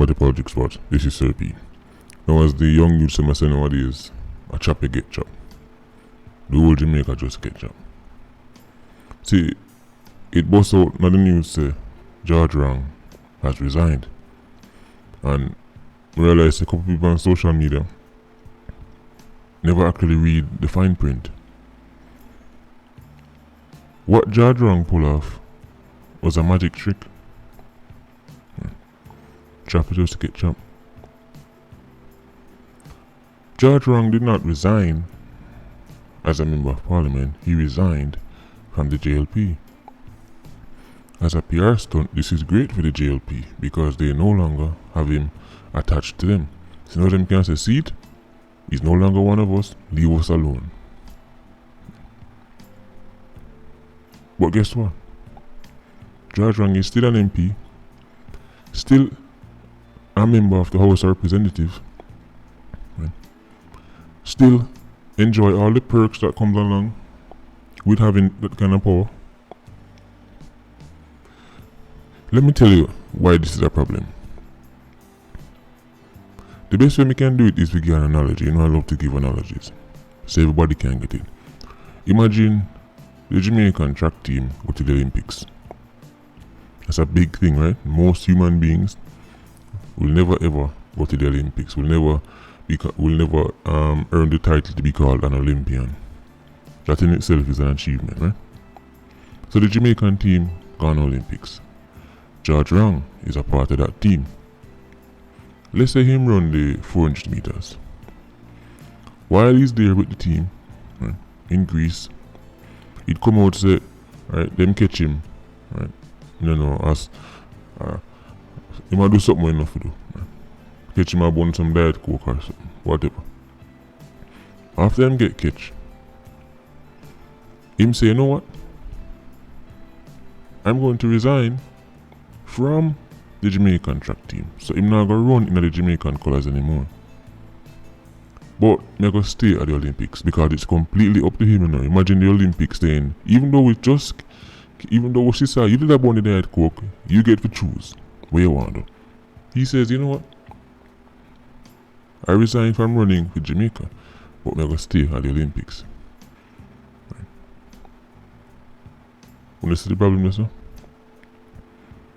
Combative Politics Spot. This is Sir P. Now as the young youth say nowadays, a chop you get chop. The whole Jamaica just get chop. See, it busts out now the news say George Rang has resigned. And realize a couple people on social media never actually read the fine print. What George Rang pulled off was a magic trick. Chop it just to get chop. George Rang did not resign as a member of parliament. He resigned from the JLP. As a PR stunt, this is great for the JLP because they no longer have him attached to them. So now them can say, see it? He's no longer one of us, leave us alone. But guess what? George Rang is still an MP, still a member of the House of Representatives, right? Still enjoy all the perks that comes along with having that kind of power. Let me tell you why this is a problem. The best way we can do it is to give an analogy. You know I love to give analogies, so everybody can get it. Imagine the Jamaican track team go to the Olympics. That's a big thing, right? Most human beings will never ever go to the Olympics. Will never earn the title to be called an Olympian. That in itself is an achievement, right? So the Jamaican team gone Olympics. George Rang is a part of that team. Let's say him run the 400 meters. While he's there with the team, right, in Greece, he'd come out say, right, them catch him, right, as he might do something enough to do. Right? Catch him up on some diet coke or something, whatever. After them get catch, him say, you know what? I'm going to resign from the Jamaican track team. So him not gonna run in the Jamaican colours anymore. But me gonna stay at the Olympics because it's completely up to him now. Imagine the Olympics then. Even though we say you did a bun in the diet coke, you get to choose where you want to. He says, you know what? I resign from running with Jamaica, but me gonna stay at the Olympics. Right. Wanna see the problem there, sir?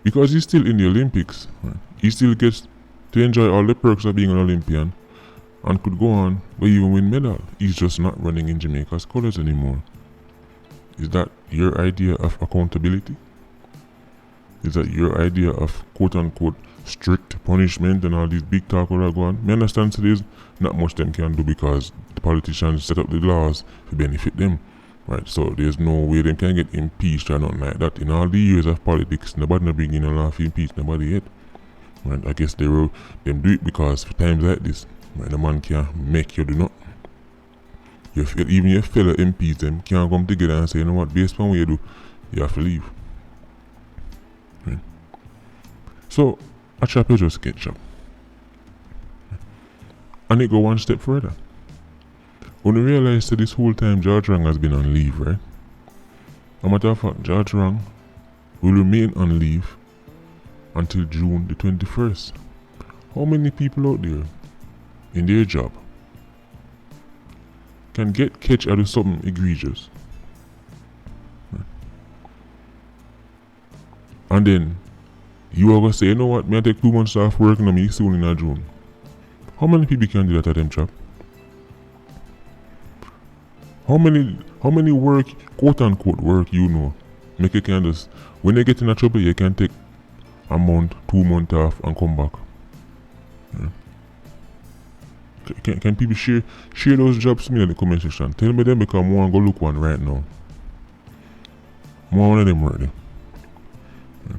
Because he's still in the Olympics, right? He still gets to enjoy all the perks of being an Olympian and could go on but even win medal. He's just not running in Jamaica's colours anymore. Is that your idea of accountability? Is that your idea of quote-unquote strict punishment and all these big talk that go on? I understand there's not much them can do because the politicians set up the laws to benefit them. Right, so there's no way them can get impeached or nothing like that. In all the years of politics, nobody no bring in a law to impeach nobody yet. Right, I guess them do it because for times like this, right, the man can't make you do nothing. Even your fellow MPs them can't come together and say, you know what, based on what you do, you have to leave. Right. So a chop you just get chop. And it go one step further. When you realize that this whole time George Rang has been on leave, right? As a matter of fact, George Rang will remain on leave until June the 21st. How many people out there in their job can get catch out of something egregious? Right? And then you are going to say, you know what, me I take 2 months off work and I'm soon in June. How many people can do that at them job? How many work, quote unquote work, you know, make you can just, when they get in a trouble, you can take a month, 2 months off and come back. Yeah. Can people share those jobs to me in the comment section? Tell me them because I want to go look one right now. More one of them work there. Yeah.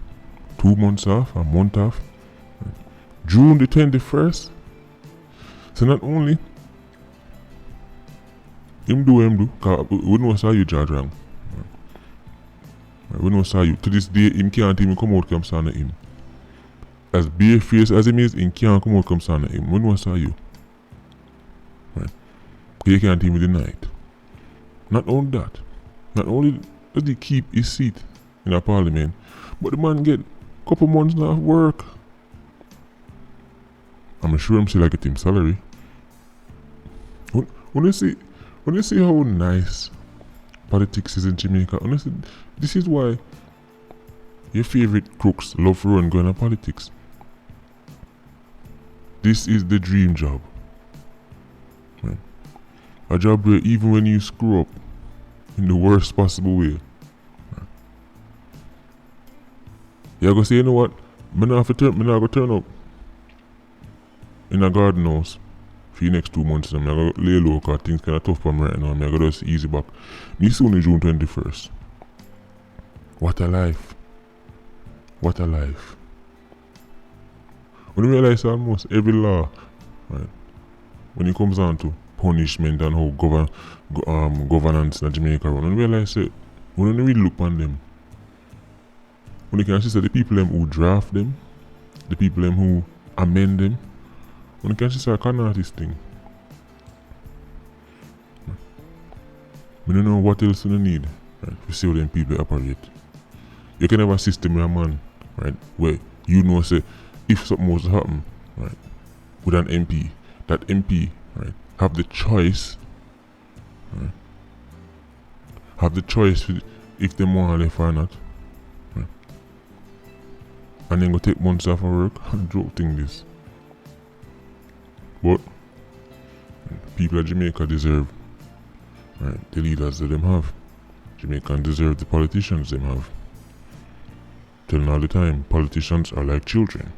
2 months off, a month off. Yeah. June the 21st. So not only him do, cause we know saw you George Rang. We know saw you. To this day, him can't even come out come stand at him. As bare-faced as him is, him can't come out come stand at him. We know saw you. Right. He can't even deny it. Not only that, not only does he keep his seat in a parliament, but the man get couple months off work. I'm sure I'm still get him salary. When you see how nice politics is in Jamaica, honestly, this is why your favorite crooks love to run going to politics. This is the dream job. Right? A job where even when you screw up in the worst possible way, right, you're going to say, you know what, I'm not going to turn up in a garden house for the next 2 months. I'm going to lay low because things kind of tough for me right now. I'm going to just easy back. Me soon is June 21st. What a life. What a life. When you realize almost every law, right, when it comes down to punishment and how governance in Jamaica run, when you realize it, when you really look on them, when you can see the people them who draft them, the people them who amend them, when you can see I can't this thing. We don't know what else you need, right, to see how them people operate. You can have a system with a man, right, where you know say if something was to happen, right, with an MP, that MP, right, have the choice, right, have the choice if they want to left or not, right, and then go take months off of work and joke thing this. But people of Jamaica deserve, right, the leaders that them have. Jamaicans deserve the politicians them have. Telling all the time, politicians are like children.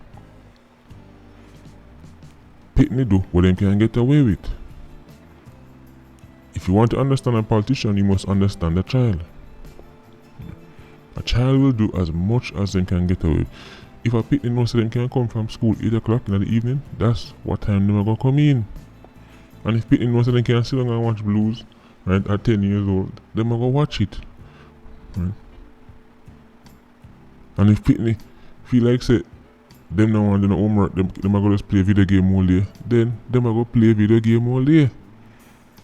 Pitney do what them can get away with. If you want to understand a politician, you must understand a child. A child will do as much as them can get away with. If a pitney knows them can come from school 8 o'clock in the evening, that's what time them are going to come in. And if pitney knows them can sit down and watch blues, right, at 10 years old, them are going to watch it. Right? And if pitney feel like say them no want to do no homework, them are going to play video game all day, then them are going to play video game all day.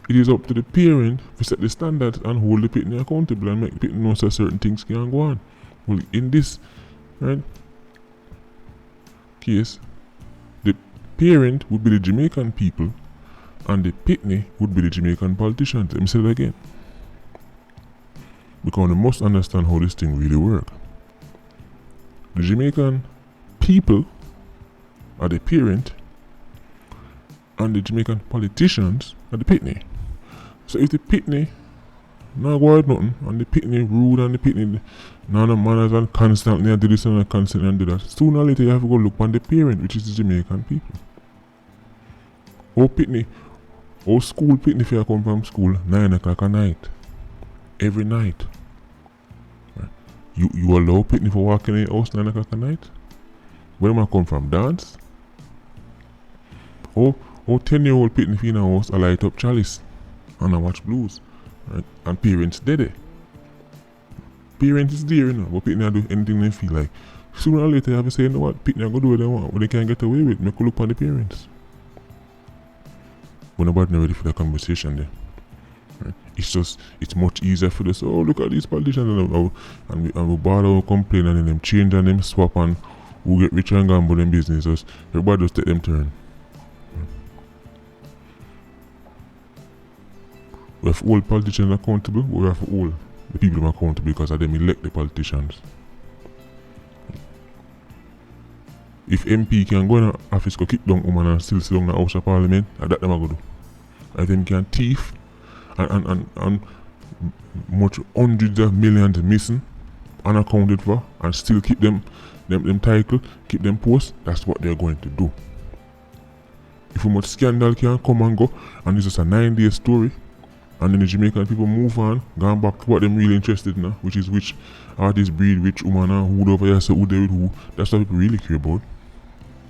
It is up to the parent to set the standards and hold the pitney accountable and make the pitney know that certain things can go on. Well, in this, right, case, the parent would be the Jamaican people and the pitney would be the Jamaican politicians. Let me say that again. Because we must understand how this thing really works. The Jamaican people are the parent and the Jamaican politicians are the pitney. So if the pitney not worried nothing and the pitney rude and the pitney none of manners and constantly and do this and constantly and do that, sooner or later you have to go look on the parent, which is the Jamaican people. School pitney if you come from school 9 o'clock at night. Every night. Right. You allow pitney for walking in the house 9 o'clock at night? Where am I come from? Dance? 10-year-old pitney in the house I light up chalice and I watch blues. Right? And parents did it. Parents is there, you know, but pitney do anything they feel like. Sooner or later you have to say, you know what, pitney go do what they want, what they can't get away with. Make a look on the parents. But nobody ready for the conversation there. Right? It's much easier for this. Oh, look at these politicians and we bother and complain and then them change and them swap and who get rich and gamble them businesses. Everybody just take them turn. We have to hold politicians accountable, but we have to hold the people accountable because of them elect the politicians. If MP can go in the office, go kick down woman and still sit down in the House of Parliament, that them are going to do. If them can thief and much hundreds of millions missing, unaccounted for, and still keep them title, keep them post, that's what they're going to do. If much scandal can come and go, and it's just a 9-day story, and then the Jamaican people move on, going back to what they're really interested in, which is which artist breed, which woman, and who over here, so who they with who. That's what people really care about.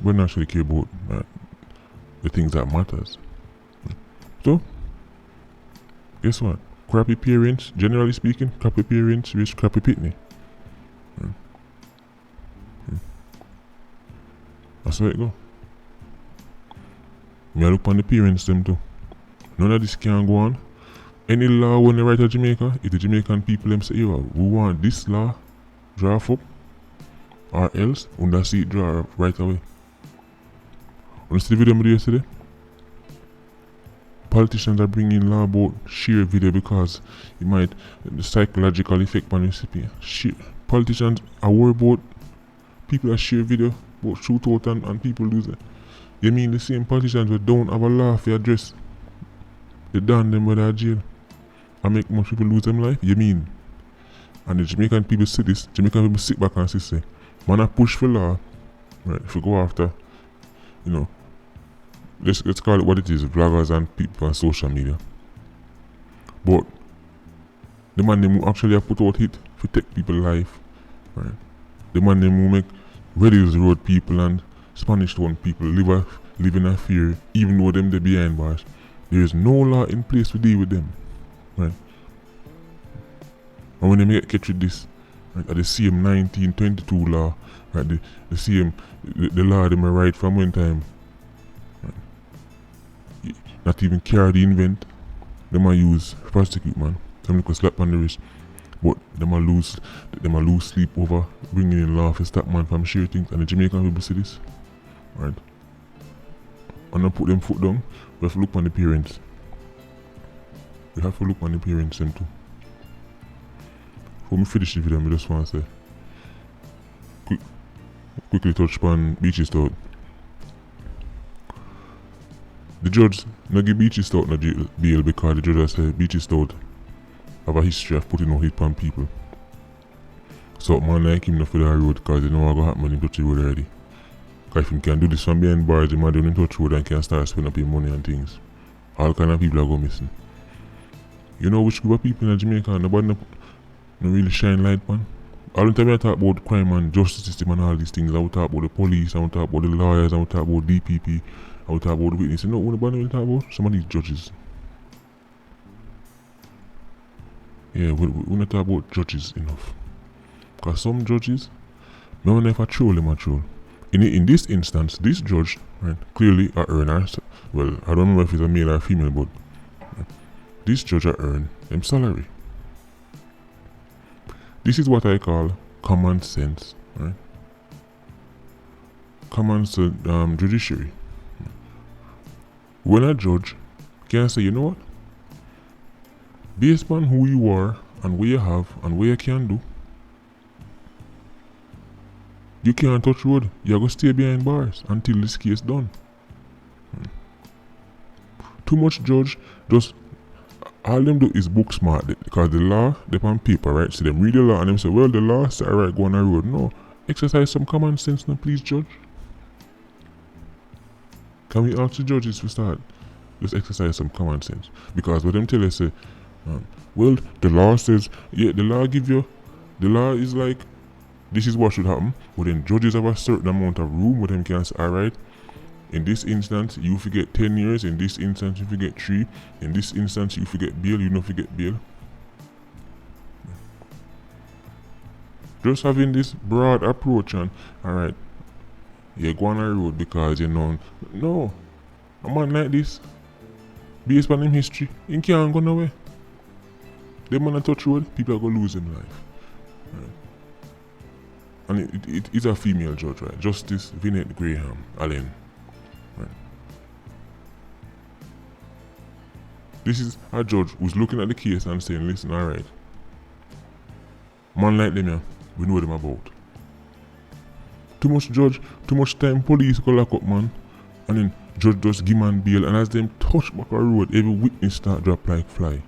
We don't actually care about the things that matters. So, guess what? Crappy parents, generally speaking, crappy parents raise crappy pitney. That's how it go. Me look on the parents them too. None of this can go on. Any law when they write to Jamaica, if the Jamaican people them say, yo, we want this law draft up, or else, we don't see it draw up right away. You see the video I did yesterday? Politicians are bringing law about share video because it might the psychological effect on the recipient. Politicians are worried about people that share video about shootout and people lose it. You mean the same politicians who don't have a law for address? They done them with their jail and make most people lose them life? You mean? And the Jamaican people see this, Jamaican people sit back and say, man, I push for law, right? If you go after, you know, let's call it what it is, vloggers and people on social media. But the man them who actually have put out hit to take people life, right? The man them who make Reddy's Road people and Spanish Town people live in a fear, even though them they behind bars. There is no law in place to deal with them, right? And when they get catch with this, right, at the same 1922 law, right, the same the law they may write from one time. Not even carry the invent, they might use prosecute man. Some little slap on the wrist. But they might lose sleep over bringing in law to stop man from share things, and the Jamaican people see this. Right? And then put them foot down, we have to look on the parents. We have to look on the parents them too. Before we finish the video, I just want to say quickly touch upon Beachy Stout. The judge not give Beachy Stout no bail because the judge has said Beachy Stout have a history of putting out hit on people. So man like him not for the road because they know what going to happen when he touch the road already. Because if he can do this from behind bars, the man don't touch the road and can start spending up his money and things. All kind of people are going missing. You know which group of people in Jamaica nobody no really shine light on? All the time I talk about crime and justice system and all these things, I will talk about the police, I will talk about the lawyers, I will talk about DPP, I will talk about the witnesses. You know what nobody will talk about? Some of these judges. Yeah, we not talk about judges enough. Because some judges, no one ever troll them at troll. In this instance, this judge, right, clearly a earner. Well, I don't remember if he's a male or a female, but this judge earn them salary. This is what I call common sense, right? Common sense judiciary. When a judge can say, you know what? Based on who you are and what you have and what you can do, you can't touch road. You're going to stay behind bars until this case done. Too much judge, just all them do is book smart because the law, they on paper, right? So them read the law and them say, well, the law said, alright, go on the road. No, exercise some common sense now, please, judge. Can we ask the judges to start? Just exercise some common sense. Because what them tell us, say, well, the law says, yeah, the law is like, this is what should happen. But then judges have a certain amount of room where them can say, alright, in this instance, you forget 10 years. In this instance, you forget 3. In this instance, you forget bail. You don't forget bail. Just having this broad approach and, alright, you go on a road because you know, no, a man like this, based on him history, he can't go nowhere. The man that touch road, people are going to lose their life. Right? And it is a female judge, right? Justice Vinette Graham Allen. Right? This is a judge who's looking at the case and saying, listen, alright, man like them, yeah, we know them about. Too much judge, too much time police go lock up man. And then judge just give man bail, and as them touch back a road, every witness start drop like fly.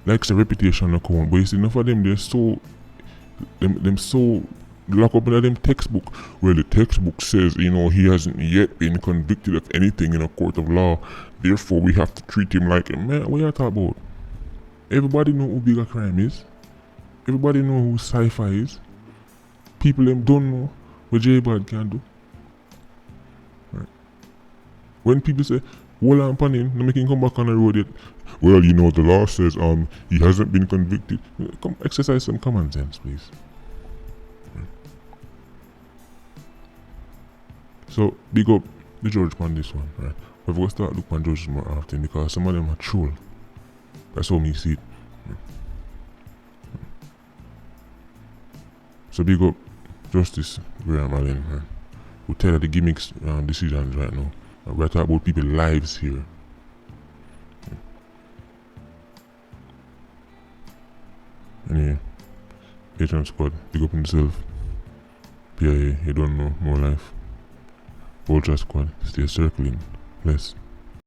Like the reputation no come, but you see enough of them they're so them so lock up in them textbook. Well, the textbook says, you know, he hasn't yet been convicted of anything in a court of law, therefore we have to treat him like a man. What you talking about? Everybody know who bigger crime is. Everybody know who sci-fi is. People them don't know what J-Bad can do. Right. When people say, hold on upon him, no make him come back on the road yet. Well, you know, the law says he hasn't been convicted. Come exercise some common sense, please. Right. So big up the judge on this one, right? We've got to start looking at judges more often because some of them are troll. That's how me see it. So big up Justice Graham Allen, man. We tell the gimmicks decisions right now. We're talking about people's lives here. Anyway, Patreon squad, pick up himself. PIA, you don't know, more life. Vulture squad, stay circling. Bless.